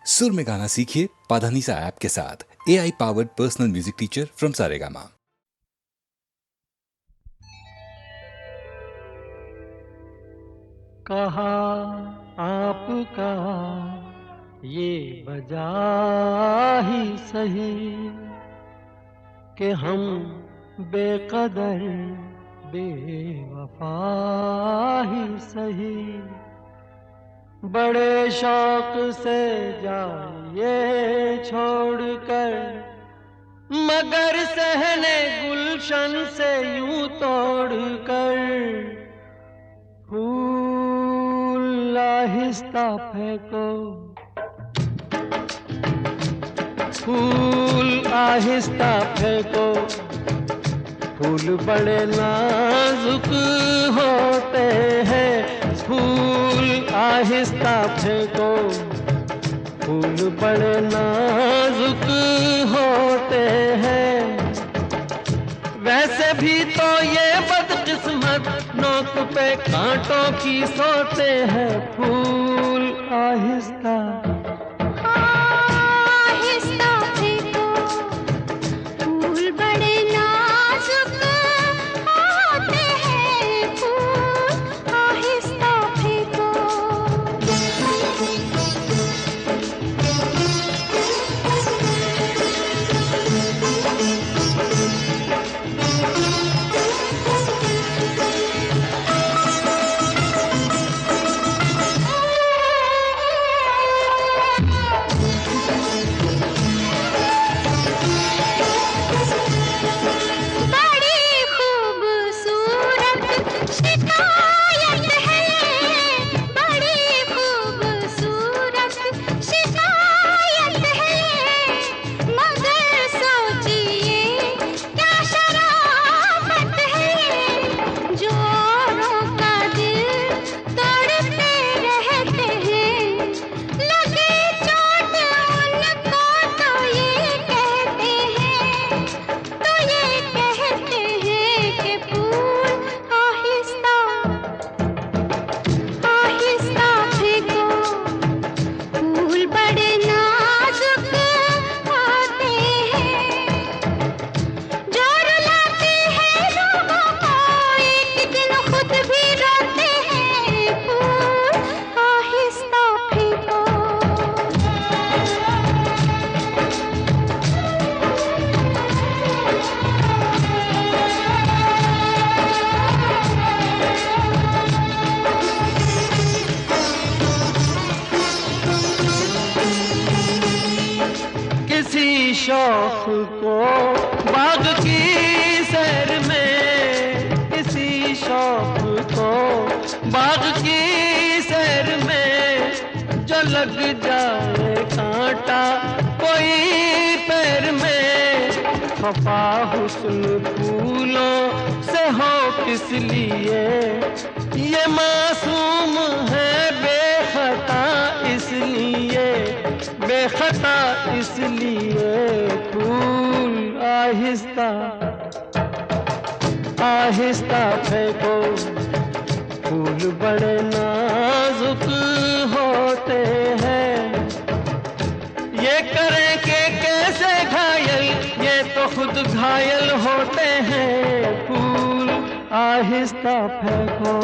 सुर में गाना सीखिए पाधानीसा ऐप के साथ। AI powered personal music teacher from Saregama. कहा आपका ये वजह ही सही कि हम बेकदर बेवफा ही सही, बड़े शौक से जाइए छोड़कर, मगर सहने गुलशन से यूं तोड़कर, फूल आहिस्ता फेंको, फूल आहिस्ता फेंको, फूल बड़े नाजुक होते हैं, फूल आहिस्ता फेंको, फूल बड़े नाजुक होते हैं। वैसे भी तो ये बदकिस्मत नोक पे कांटों की सोते हैं, फूल आहिस्ता आहिस्ता फेंको, फूल बड़े नाजुक होते हैं, फूल आहिस्ता फेंको। बड़ी खूबसूरत शिकायत है, बड़ी खूबसूरत शिकायत है, मगर सोचिए क्या शराफत है, जोरों का दिल तोड़ते रहते हैं, लगे चोट उनको तो ये कहते हैं, तो ये कहते हैं कि फूल आहिस्ता आहिस्ता फेंको, फूल बड़े नाजुक होते हैं, जो रुलाते हैं लोगों को एक दिन खुद भी रोते हैं, फूल आहिस्ता फेंको। किसी शौक को बाग की सैर में, किसी शौक को बाग की सैर में, जो लग जाए कांटा कोई पैर में, खफा हुस्न फूलों से हो किस लिए, ये मासूम है बेखता इसलिए, बेखता इसलिए, फूल आहिस्ता आहिस्ता फेंको, फूल बड़े नाजुक होते हैं। ये करें कि कैसे घायल, ये तो खुद घायल होते हैं, फूल आहिस्ता फेंको।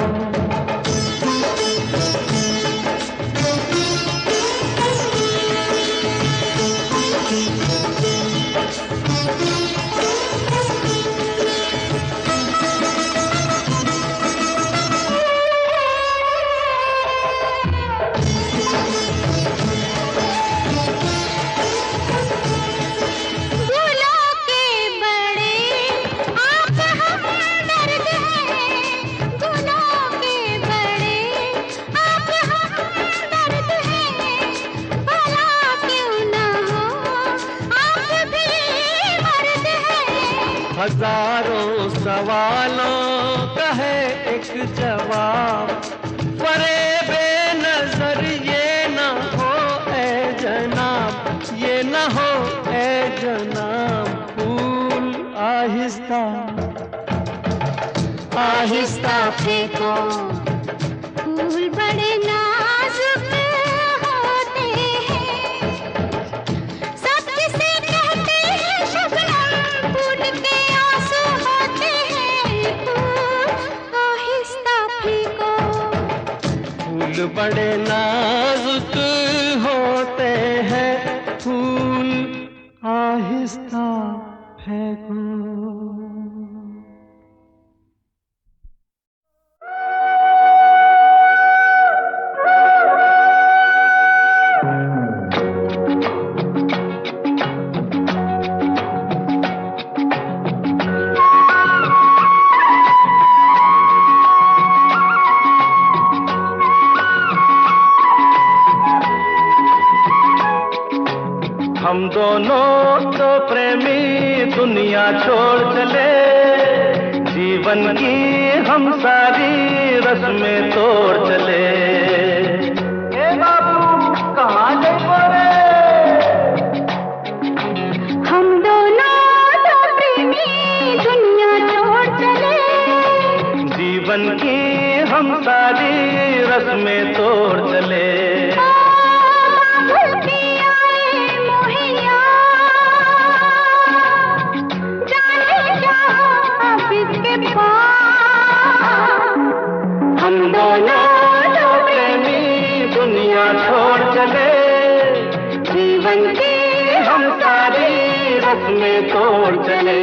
फूलों के बड़े आप हमदर्द हैं, फूलों के बड़े आप हमदर्द हैं, भला क्यों न हो आप भी मर्द हैं। हजारों सवालों का है एक जवाब, फरेबे नजर ये न हो ए जनाब, ये न हो ए जनाब, फूल आहिस्ता आहिस्ता फेंको, फूल बड़े नाजुक होते हैं, बड़े नाजुक होते हैं फूल आहिस्ता फेंको। हम दोनों तो प्रेमी दुनिया छोड़ चले, जीवन की हम सारी रस्में तोड़ चले। ए बाबू कहाँ गए रे? हम दोनों तो प्रेमी दुनिया छोड़ चले, जीवन की हम सारी रस्में तोड़ चले। हम दोनों तो प्रेमी दुनिया छोड़ चले, जीवन की हम सारी रस्में तोड़ चले।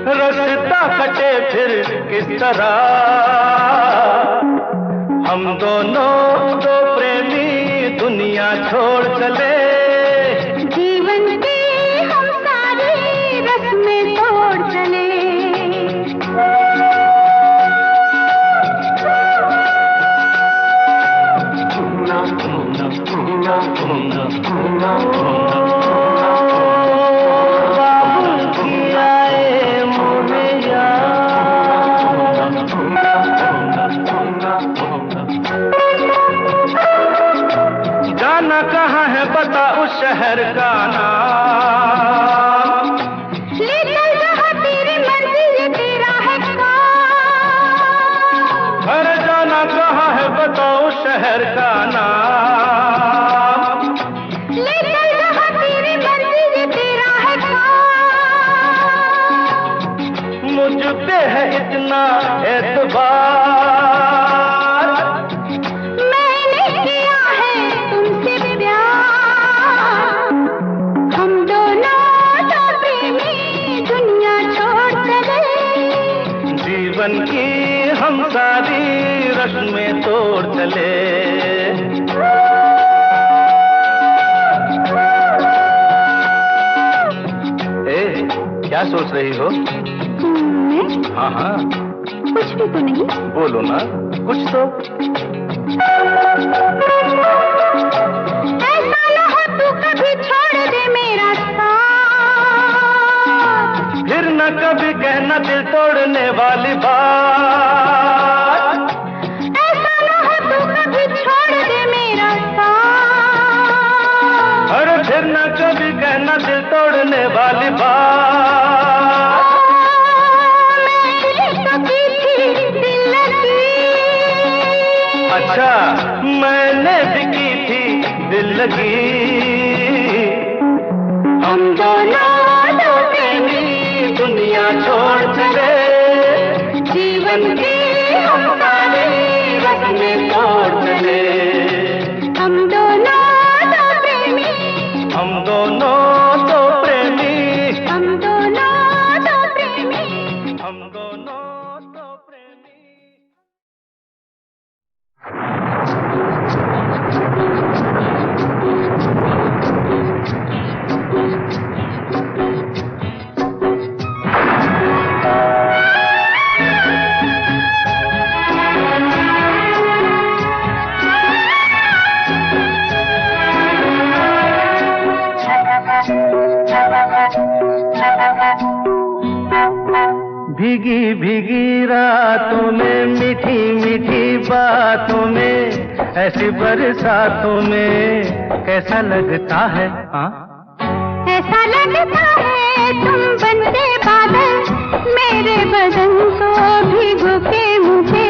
रास्ता कटे फिर किस तरह, हम दोनों तो प्रेमी दुनिया छोड़ चले, जीवन की हम सारी रस्में तोड़ चले। जाना कहाँ है बता उस शहर का नाम, ले चल जहाँ तेरी मर्जी ये तेरा है काम। अरे जाना कहाँ है बता उस शहर का नाम, ले चल जहाँ तेरी मर्जी ये तेरा है काम। मुझ पे है इतना एतबार, मैंने किया है तुमसे प्यार। हम दोनों तो प्रेमी दुनिया छोड़ चले, जीवन की हम सारी रस्में तोड़ चले। ए, क्या सोच रही हो? मैं हाँ हाँ कुछ भी तो नहीं। बोलो ना कुछ तो। ऐसा न हो तू कभी छोड़ दे मेरा साथ, फिर न कभी कहना दिल तोड़ने वाली बात, ऐसा न हो तू कभी छोड़ दे मेरा साथ। अरे फिर न कभी कहना दिल तोड़ने वाली बात। मैंने तो की थी दिल लगी, अच्छा मैंने भी की थी दिल लगी। हम दोनों तो प्रेमी दुनिया छोड़ चले, जीवन की हम सारी रस्में तोड़ चले। हम दोनों तो प्रेमी, हम दोनों तो प्रेमी, हम दोनों तो प्रेमी। हम दोनों तो प्रेमी। भीगी भीगी रातों में मीठी मीठी बातों में ऐसी बरसातों में कैसा लगता है? हाँ, ऐसा लगता है तुम बनते बादल मेरे बदन को भिगो के मुझे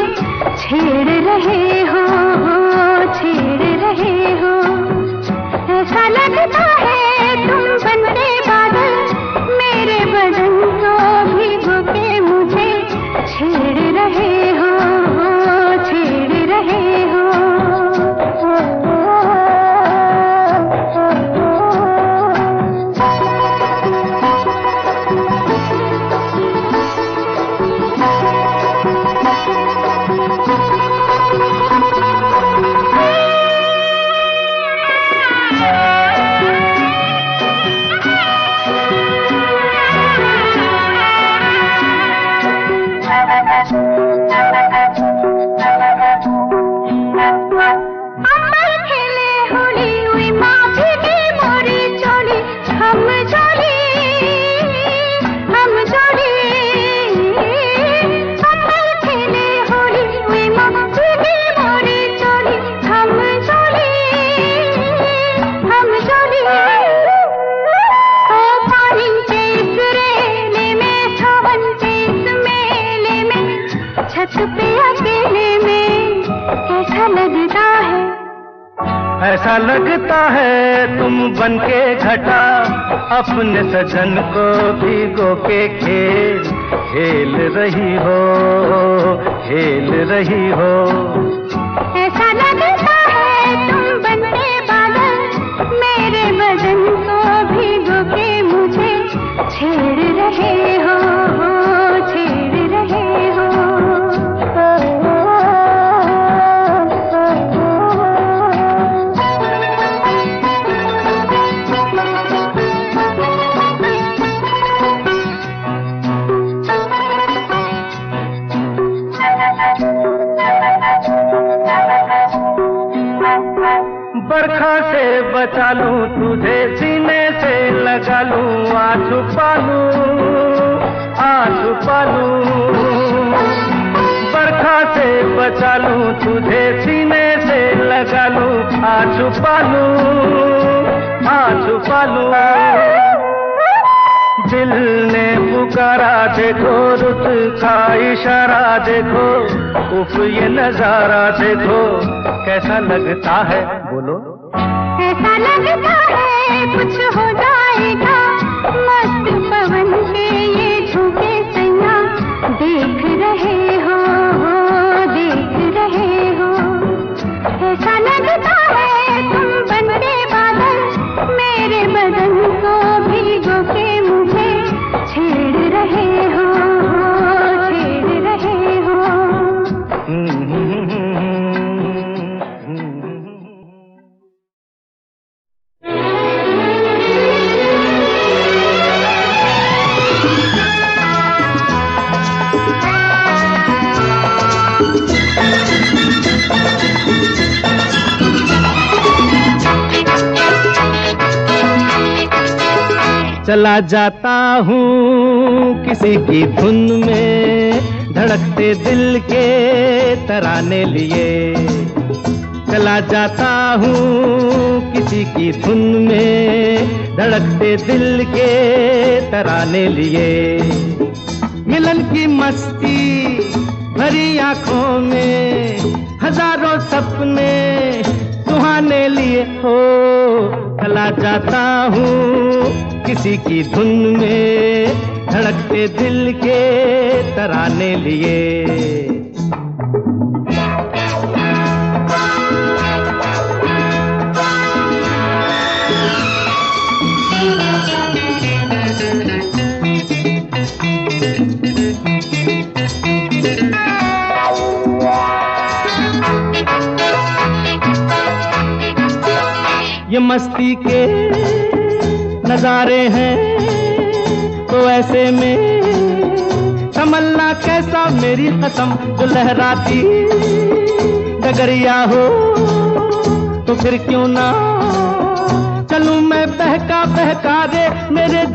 छेड़ रहे हो, छेड़ रहे हो। ऐसा लगता है तुम बनते बादल मेरे बदन को भिगो के मुझे छेड़ रहे हो, छेड़ रहे हो। ऐसा लगता है तुम बनके घटा अपने सजन को भिगो के खेल खेल रही हो, खेल रही हो। ऐसा लगता है तुम बनके बादल मेरे बदन को भिगो के मुझे छेड़ रहे हो, छेड़ रहे हो। बरखा से बचा लूं तुझे सीने से लगा लूं आ छुपा लूं। बरखा से बचा लूं तुझे सीने से लगा लूं आ छुपा लूं। दिल ने पुकारा देखो, रुत का इशारा देखो, उफ ये नजारा देखो कैसा लगता है? बोलो। ऐसा लगता है कुछ हो जाएगा मस्त पवन के ये झोंके सैया देख रहे हो, देख रहे हो। ऐसा लगता है तुम बनके बादल मेरे बदन को भिगो के मुझे छेड़ रहे हो, छेड़ रहे हो। चला जाता हूँ किसी की धुन में धड़कते दिल के तराने लिए। चला जाता हूँ किसी की धुन में धड़कते दिल के तराने लिए। मिलन की मस्ती भरी आंखों में हजारों सपने सुहाने लिए हो। चला जाता हूँ किसी की धुन में धड़कते दिल के तराने लिए। ये मस्ती के नजारे हैं तो ऐसे में तमन्ना कैसा मेरी कसम जो लहराती डगरिया हो तो फिर क्यों ना चलूं मैं बहका बहका रे मेरे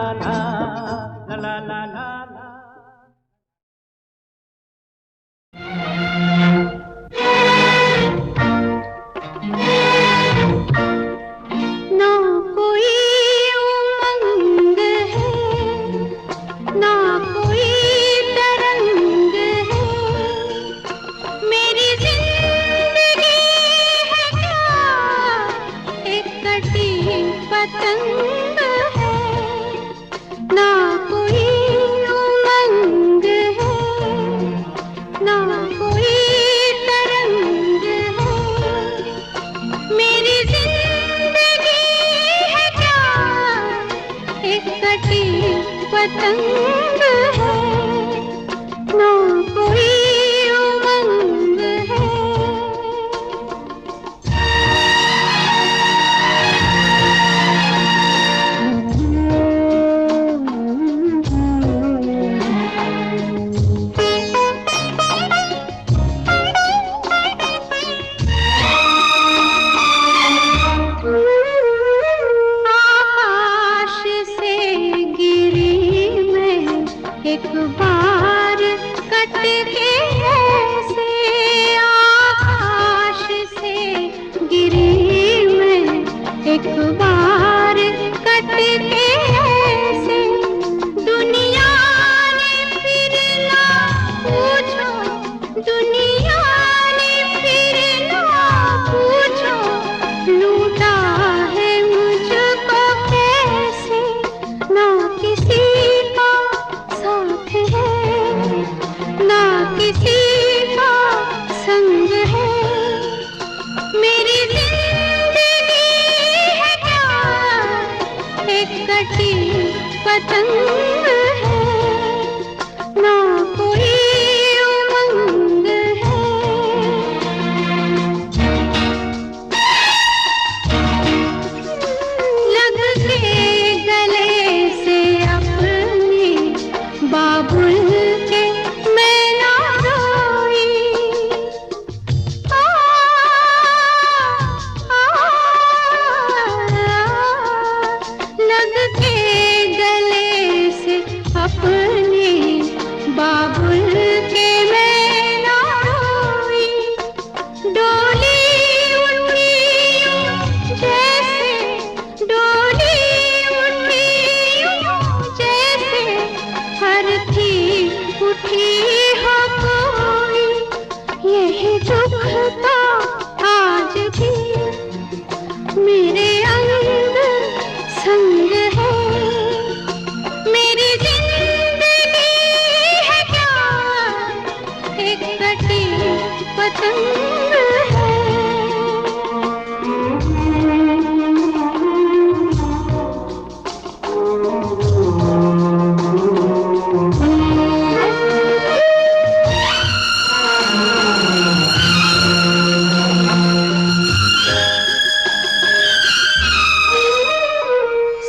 ला ला ला ला ला ला। ना कोई उमंग है, ना कोई तरंग है, मेरी कटी पतंग है।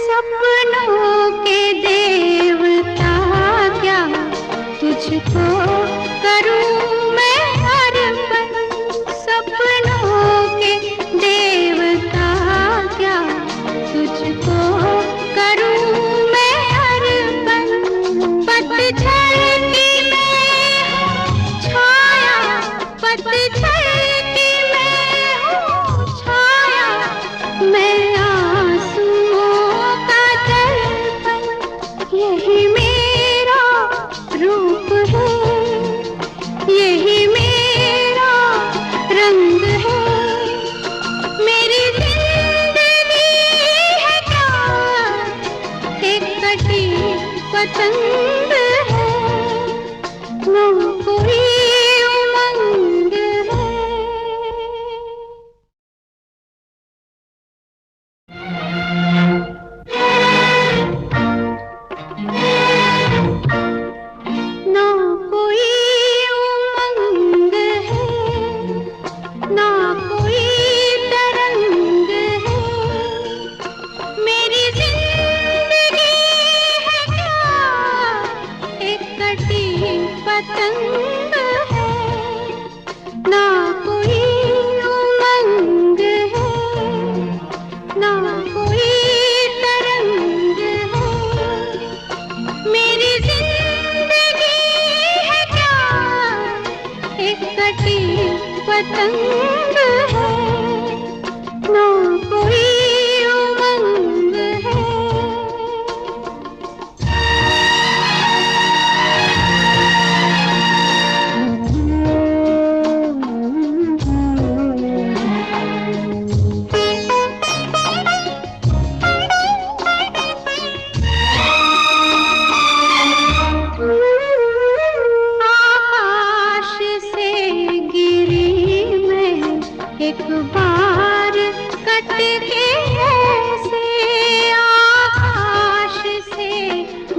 सपनों के देवता क्या तुझको करूं मैं अर्पण। सपनों के देवता क्या तुझको करूं मैं अर्पण। पतझड़ की मैं हूँ छाया, पतझड़ की मैं हूँ छाया, मैं आंसुओं का दर्पण। यही मेरा रूप है, यही मेरा रंग है। मेरी जिंदगी है क्या एक कटी पतंग है, ना कोई उमंग है। ना कोई उमंग है, ना कोई तरंग है। मेरी जिंदगी है क्या एक कटी पतंग है, ना कोई उमंग है, ना कोई तरंग है। मेरी जिंदगी है क्या एक कटी पतंग है, ना कोई उमंग है। आकाश से गिरी मैं एक बार कट के ऐसे। आकाश से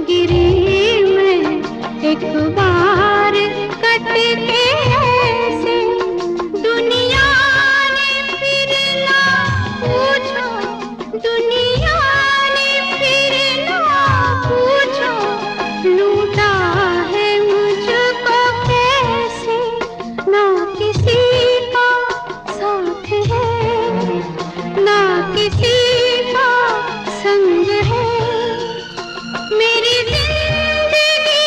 गिरी मैं एक बार कट के ऐसे। दुनिया ने फिर ना पूछो, दुनिया ने फिर ना पूछो, लूटा है मुझको कैसे। ना किसी का साथ है, ना किसी का संग है। मेरी जिंदगी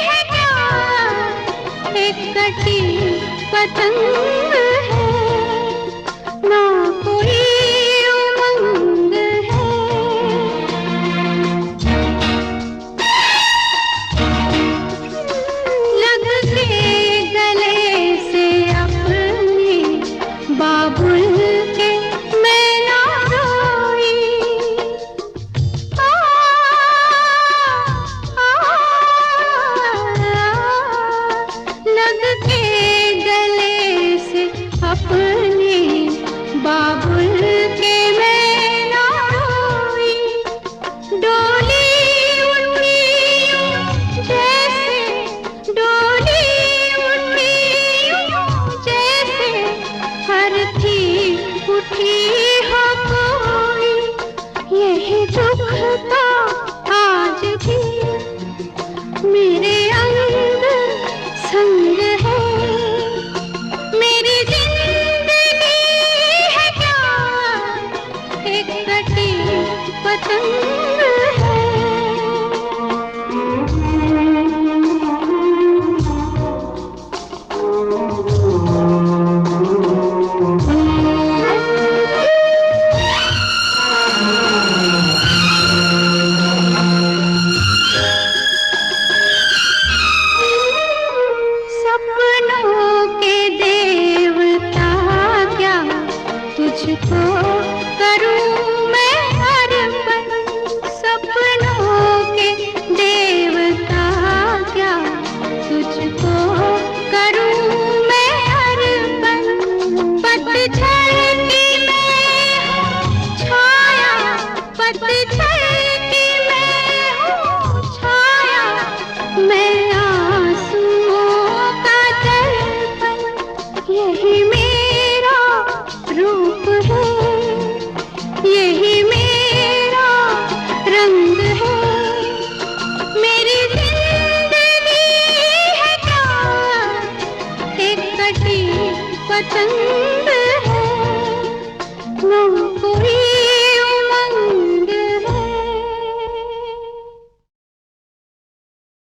है क्या एक कटी पतंग